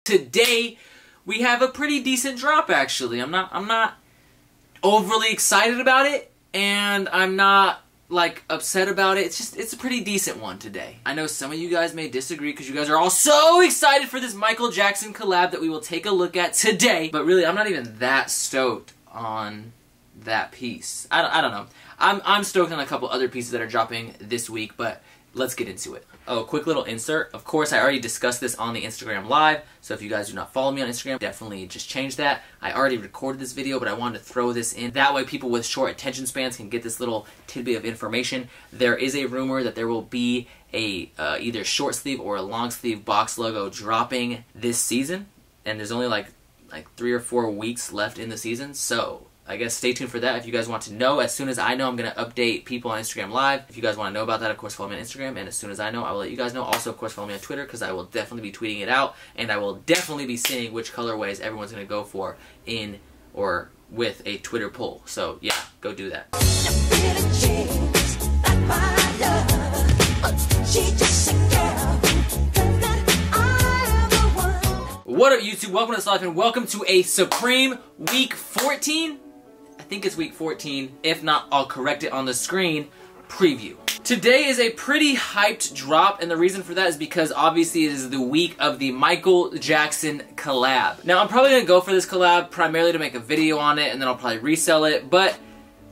Today, we have a pretty decent drop, actually. I'm not overly excited about it, and I'm not, like, upset about it. It's a pretty decent one today. I know some of you guys may disagree because you guys are all so excited for this Michael Jackson collab that we will take a look at today, but really, I'm not even that stoked on that piece. I don't know. I'm stoked on a couple other pieces that are dropping this week, but let's get into it. Oh, quick little insert. Of course, I already discussed this on the Instagram Live, so if you guys do not follow me on Instagram, definitely just change that. I already recorded this video, but I wanted to throw this in. That way people with short attention spans can get this little tidbit of information. There is a rumor that there will be a either short sleeve or a long sleeve box logo dropping this season, and there's only like 3 or 4 weeks left in the season, so I guess stay tuned for that if you guys want to know. As soon as I know, I'm going to update people on Instagram Live. If you guys want to know about that, of course, follow me on Instagram. And as soon as I know, I will let you guys know. Also, of course, follow me on Twitter because I will definitely be tweeting it out. And I will definitely be seeing which colorways everyone's going to go for in or with a Twitter poll. So, yeah, go do that. What up, YouTube? Welcome to Starr and welcome to a Supreme Week 14. I think it's week 14. If not, I'll correct it on the screen. Preview. Today is a pretty hyped drop, and the reason for that is because obviously it is the week of the Michael Jackson collab. Now, I'm probably going to go for this collab primarily to make a video on it, and then I'll probably resell it, but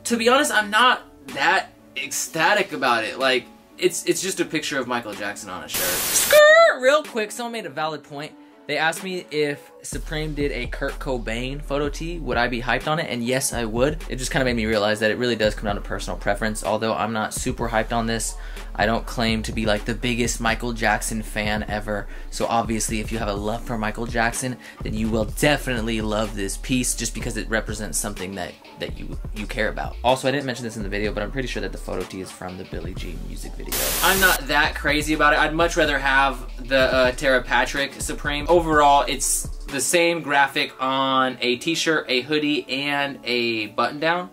to be honest, I'm not that ecstatic about it. Like, it's just a picture of Michael Jackson on a shirt. Skrrr! Real quick, someone made a valid point. They asked me if Supreme did a Kurt Cobain photo tee, would I be hyped on it? And yes, I would. It just kind of made me realize that it really does come down to personal preference. Although I'm not super hyped on this, I don't claim to be like the biggest Michael Jackson fan ever. So obviously, if you have a love for Michael Jackson, then you will definitely love this piece just because it represents something that you care about. Also, I didn't mention this in the video, but I'm pretty sure that the photo tee is from the Billie Jean music video. I'm not that crazy about it. I'd much rather have the Tara Patrick Supreme. Overall, it's the same graphic on a t-shirt, a hoodie, and a button-down.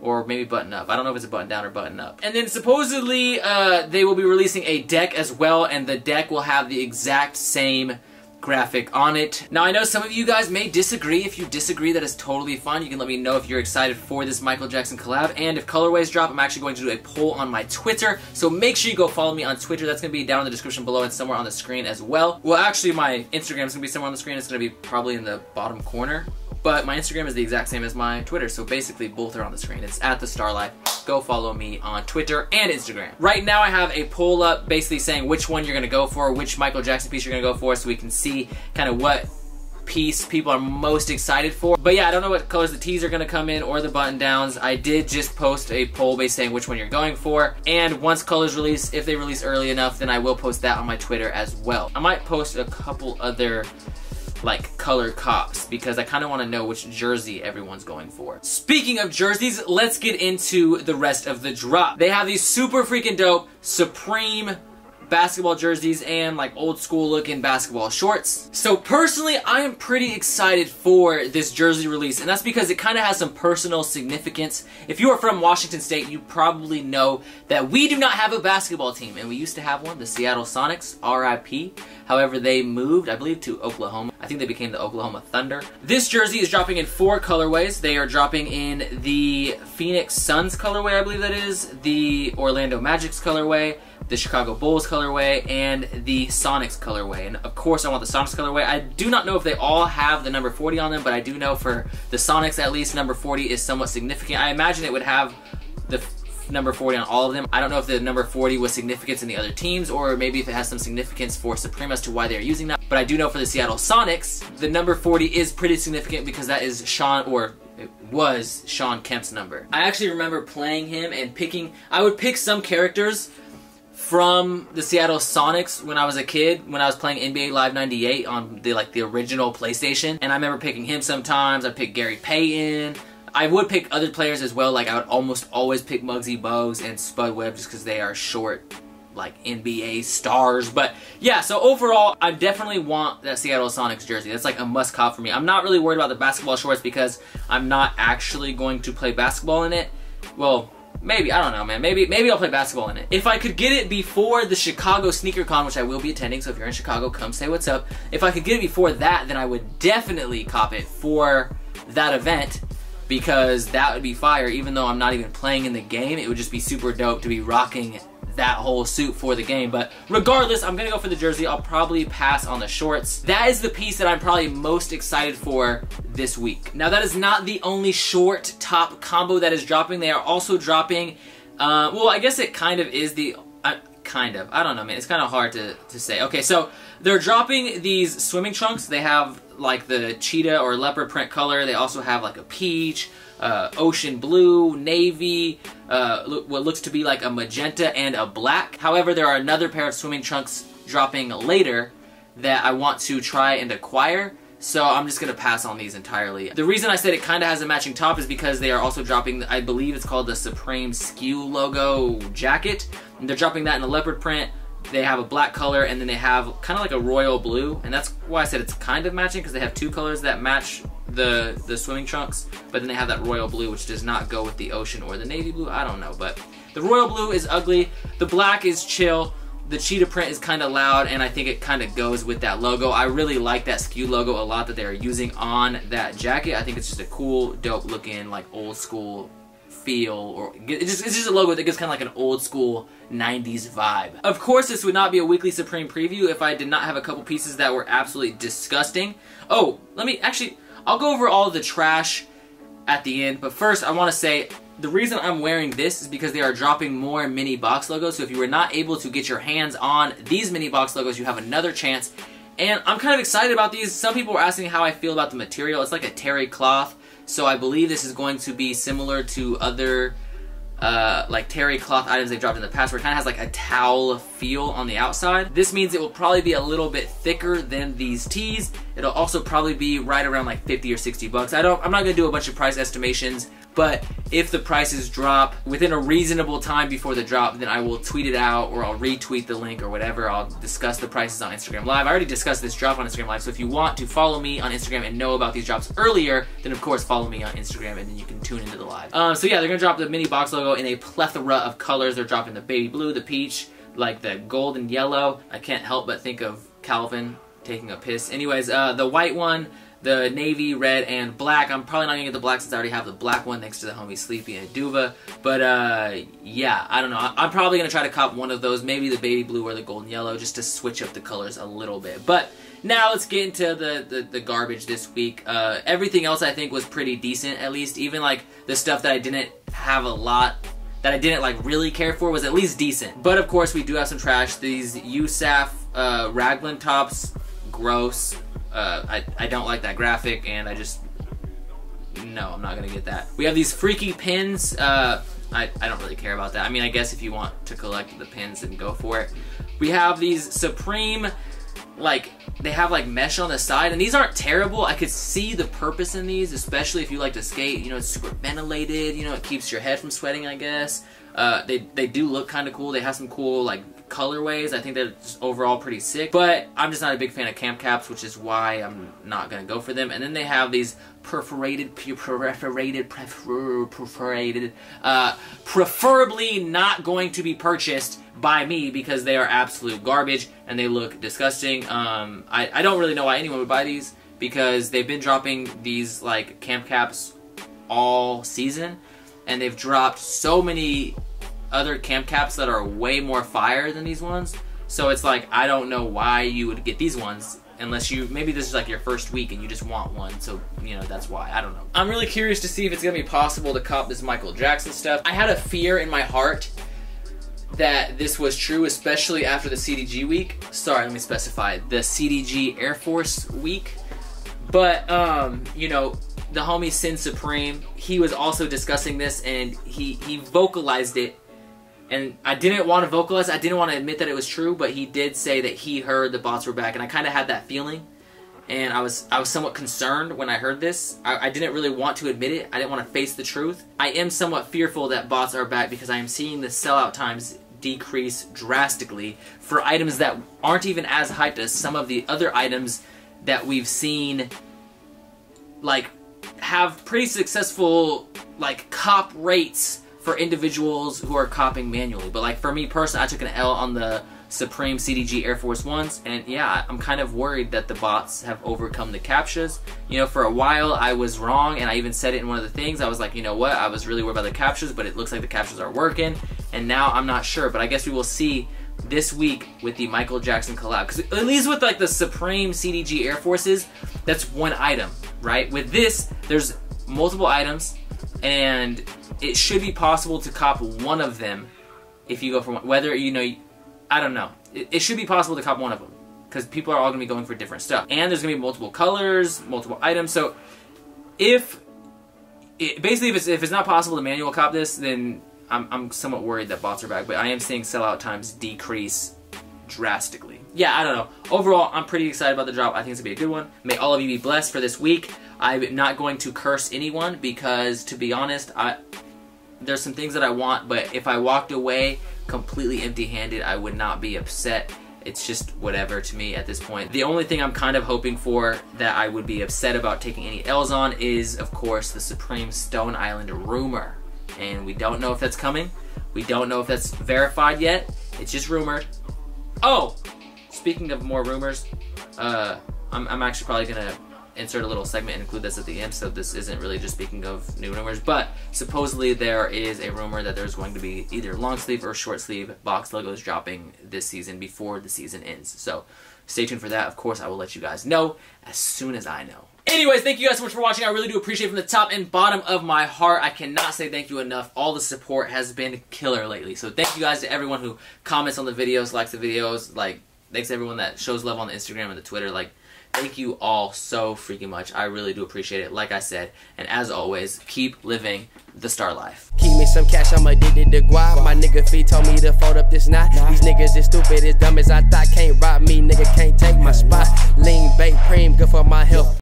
Or maybe button-up. I don't know if it's a button-down or button-up. And then supposedly, they will be releasing a deck as well, and the deck will have the exact same graphic on it. Now, I know some of you guys may disagree. If you disagree, that is totally fine. You can let me know if you're excited for this Michael Jackson collab. And if colorways drop, I'm actually going to do a poll on my Twitter. So make sure you go follow me on Twitter. That's going to be down in the description below and somewhere on the screen as well. Well, actually, my Instagram is going to be somewhere on the screen. It's going to be probably in the bottom corner. But my Instagram is the exact same as my Twitter, so basically both are on the screen. It's at the Starr Life. Go follow me on Twitter and Instagram. Right now I have a poll up basically saying which one you're gonna go for, which Michael Jackson piece you're gonna go for, so we can see kind of what piece people are most excited for. But yeah, I don't know what colors the tees are gonna come in or the button downs. I did just post a poll based saying which one you're going for, and once colors release, if they release early enough, then I will post that on my Twitter as well. I might post a couple other like color cops because I kind of want to know which jersey everyone's going for. Speaking of jerseys, let's get into the rest of the drop. They have these super freaking dope Supreme basketball jerseys and like old school looking basketball shorts. So personally, I am pretty excited for this jersey release, and that's because it kind of has some personal significance. If you are from Washington State, you probably know that we do not have a basketball team, and we used to have one, the Seattle Sonics, RIP. However, they moved, I believe, to Oklahoma. I think they became the Oklahoma Thunder. This jersey is dropping in 4 colorways. They are dropping in the Phoenix Suns colorway, I believe that is, the Orlando Magic's colorway, the Chicago Bulls colorway, and the Sonics colorway. And of course, I want the Sonics colorway. I do not know if they all have the number 40 on them, but I do know for the Sonics, at least, number 40 is somewhat significant. I imagine it would have the number 40 on all of them. I don't know if the number 40 was significant in the other teams, or maybe if it has some significance for Supreme as to why they're using that. But I do know for the Seattle Sonics, the number 40 is pretty significant because that is Sean, or it was Shawn Kemp's number. I actually remember playing him and picking, I would pick some characters from the Seattle Sonics when I was a kid, when I was playing NBA Live 98 on the original PlayStation, and I remember picking him sometimes. I'd pick Gary Payton. I would pick other players as well, like I would almost always pick Muggsy Bogues and Spud Webb just because they are short, like NBA stars. But yeah, so overall, I definitely want that Seattle Sonics jersey. That's like a must-have for me. I'm not really worried about the basketball shorts because I'm not actually going to play basketball in it. Well, Maybe, I don't know, man. Maybe I'll play basketball in it. If I could get it before the Chicago Sneaker Con, which I will be attending, so if you're in Chicago, come say what's up. If I could get it before that, then I would definitely cop it for that event, because that would be fire. Even though I'm not even playing in the game, it would just be super dope to be rocking that whole suit for the game. But regardless, I'm gonna go for the jersey. I'll probably pass on the shorts. That is the piece that I'm probably most excited for this week. Now, that is not the only short top combo that is dropping. They are also dropping, well, I guess it kind of is the, kind of, I don't know, man. It's kind of hard to say. Okay, so they're dropping these swimming trunks. They have like the cheetah or leopard print color. They also have like a peach, ocean blue, navy, what looks to be like a magenta and a black. However, there are another pair of swimming trunks dropping later that I want to try and acquire, so I'm just going to pass on these entirely. The reason I said it kind of has a matching top is because they are also dropping, I believe it's called the Supreme SKU logo jacket, and they're dropping that in a leopard print. They have a black color, and then they have kind of like a royal blue, and that's why I said it's kind of matching, because they have two colors that match the swimming trunks, but then they have that royal blue, which does not go with the ocean or the navy blue. I don't know, but the royal blue is ugly, the black is chill, the cheetah print is kind of loud, and I think it kind of goes with that logo. I really like that SKU logo a lot that they are using on that jacket. I think it's just a cool, dope looking, like old school feel, or it's just a logo that gives kind of like an old school 90s vibe. Of course, this would not be a weekly Supreme preview if I did not have a couple pieces that were absolutely disgusting. Oh, I'll go over all the trash at the end, but first I want to say the reason I'm wearing this is because they are dropping more mini box logos. So if you were not able to get your hands on these mini box logos, you have another chance. And I'm kind of excited about these. Some people were asking how I feel about the material. It's like a terry cloth. So I believe this is going to be similar to other like terry cloth items they've dropped in the past, where it kind of has like a towel feel on the outside. This means it will probably be a little bit thicker than these tees. It'll also probably be right around like 50 or 60 bucks. I'm not gonna do a bunch of price estimations, but if the prices drop within a reasonable time before the drop, then I will tweet it out, or I'll retweet the link or whatever. I'll discuss the prices on Instagram Live. I already discussed this drop on Instagram Live, so if you want to follow me on Instagram and know about these drops earlier, then of course follow me on Instagram, and then you can tune into the live. So yeah, they're gonna drop the mini box logo in a plethora of colors. They're dropping the baby blue, the peach, like the gold and yellow. I can't help but think of Calvin taking a piss. Anyways, the white one, the navy, red, and black. I'm probably not gonna get the black since I already have the black one thanks to the homie Sleepy and Duva. But yeah, I don't know. I'm probably gonna try to cop one of those, maybe the baby blue or the golden yellow, just to switch up the colors a little bit. But now let's get into the garbage this week. Everything else I think was pretty decent, at least. Even like the stuff that I didn't have a lot, that I didn't like really care for, was at least decent. But of course we do have some trash. These USAF raglan tops, gross. I don't like that graphic, and no, I'm not gonna get that. We have these freaky pins. I don't really care about that. I mean, I guess if you want to collect the pins, then go for it. We have these Supreme, like, they have like mesh on the side, and these aren't terrible. I could see the purpose in these, especially if you like to skate. You know, it's super ventilated, you know, it keeps your head from sweating, I guess. They do look kind of cool. They have some cool, like, colorways. I think they're just overall pretty sick, but I'm just not a big fan of camp caps, which is why I'm not gonna go for them. And then they have these preferably not going to be purchased by me because they are absolute garbage and they look disgusting. I don't really know why anyone would buy these, because they've been dropping these like camp caps all season, and they've dropped so many other camp caps that are way more fire than these ones. So it's like, I don't know why you would get these ones unless maybe this is like your first week and you just want one, so you know, that's why. I don't know. I'm really curious to see if it's gonna be possible to cop this Michael Jackson stuff. I had a fear in my heart that this was true, especially after the CDG week. Sorry, let me specify, the CDG Air Force week. But you know, the homie Sin Supreme, he was also discussing this, and he vocalized it. And I didn't want to vocalize, I didn't want to admit that it was true, but he did say that he heard the bots were back, and I kind of had that feeling. And I was somewhat concerned when I heard this. I didn't really want to admit it. I didn't want to face the truth. I am somewhat fearful that bots are back because I am seeing the sellout times decrease drastically for items that aren't even as hyped as some of the other items that we've seen, like, have pretty successful, like, cop rates for individuals who are copying manually. But like for me personally, I took an L on the Supreme CDG Air Force Ones, and yeah, I'm kind of worried that the bots have overcome the CAPTCHAs. You know, for a while I was wrong, and I even said it in one of the things. I was like, you know what, I was really worried about the CAPTCHAs, but it looks like the CAPTCHAs are working, and now I'm not sure. But I guess we will see this week with the Michael Jackson collab, because at least with like the Supreme CDG Air Forces, that's one item, right? With this, there's multiple items, and it should be possible to cop one of them if you go for one. Whether, you know, I don't know. It should be possible to cop one of them, because people are all going to be going for different stuff. And there's going to be multiple colors, multiple items. So basically if it's not possible to manual cop this, then I'm somewhat worried that bots are back. But I am seeing sellout times decrease drastically. Yeah, I don't know. Overall, I'm pretty excited about the drop. I think it's going to be a good one. May all of you be blessed for this week. I'm not going to curse anyone because, to be honest, there's some things that I want, but if I walked away completely empty-handed, I would not be upset. It's just whatever to me at this point. The only thing I'm kind of hoping for that I would be upset about taking any L's on is, of course, the Supreme Stone Island rumor. And we don't know if that's coming. We don't know if that's verified yet. It's just rumored. Oh! Speaking of more rumors, I'm actually probably going to insert a little segment and include this at the end, so this isn't really just speaking of new rumors, but supposedly there is a rumor that there's going to be either long sleeve or short sleeve box logos dropping this season before the season ends. So stay tuned for that. Of course, I will let you guys know as soon as I know. Anyways, thank you guys so much for watching. I really do appreciate it from the top and bottom of my heart. I cannot say thank you enough. All the support has been killer lately. So thank you guys to everyone who comments on the videos, likes the videos, like, thanks to everyone that shows love on the Instagram and the Twitter. Like, thank you all so freaking much. I really do appreciate it, like I said. And as always, keep living the Starr life. Keep me some cash, I'm addicted to guap. My nigga feet told me to fold up this knot. These niggas is stupid, as dumb as I thought. Can't rob me, nigga can't take my spot. Lean, bait, cream, good for my health.